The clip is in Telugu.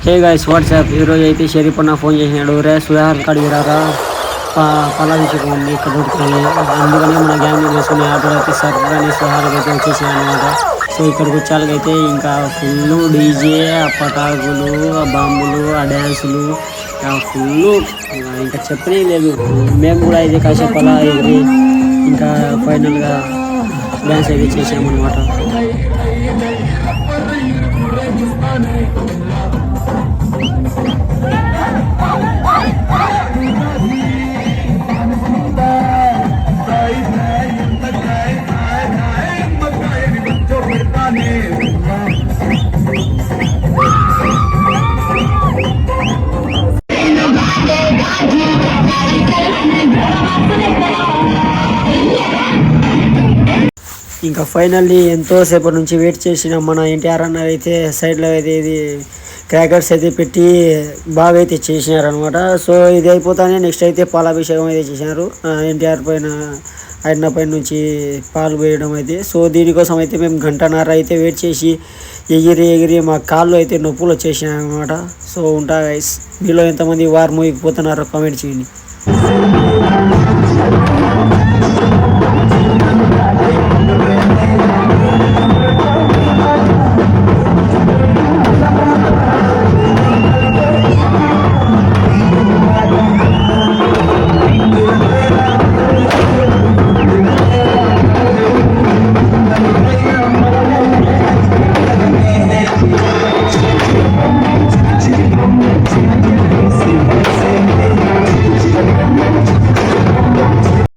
హే గైస్ వాట్సాప్ ఈరోజు అయితే షరీఫ్ అన్న ఫోన్ చేసినాడు. రే సుహార్ కాడికి రారా, పలాభిషేకం ఉంది ఇక్కడ దొరుకుతుంది. అందుకని మన గ్యాంగ్ వేసుకుని ఆటోలో అయితే సర్ అని సుహార్కి అయితే వచ్చేసాను అనమాట. సో ఇక్కడికి వచ్చాకైతే ఇంకా ఫుల్ డీజే, ఆ పటాకులు, ఆ బాంబులు, ఆ డ్యాన్సులు ఫుల్ ఇంకా చెప్పనే లేదు. మేము కూడా అయితే కాసేపు అలా ఎగిరి ఇంకా ఫైనల్గా డ్యాన్స్ అయితే చేసామన్నమాట. ఇంకా ఫైనల్లీ ఎంతోసేపటి నుంచి వెయిట్ చేసిన మన ఎన్టీఆర్ అన్న అయితే సైడ్లో అయితే ఇది క్రాకర్స్ అయితే పెట్టి బాగా అయితే చేసినారనమాట. సో ఇది అయిపోతానే నెక్స్ట్ అయితే పాలాభిషేకం అయితే చేసినారు ఎన్టీఆర్ పైన, ఆయన పైన నుంచి పాలు పోయడం అయితే. సో దీనికోసం అయితే మేము గంటన్నర అయితే వెయిట్ చేసి ఎగిరి మా కాళ్ళు అయితే నొప్పులు వచ్చేసినాయి అనమాట. సో ఉంటా గైస్, మీలో ఎంతమంది వార్ మూవీకి పోతున్నారో కామెంట్ చేయండి.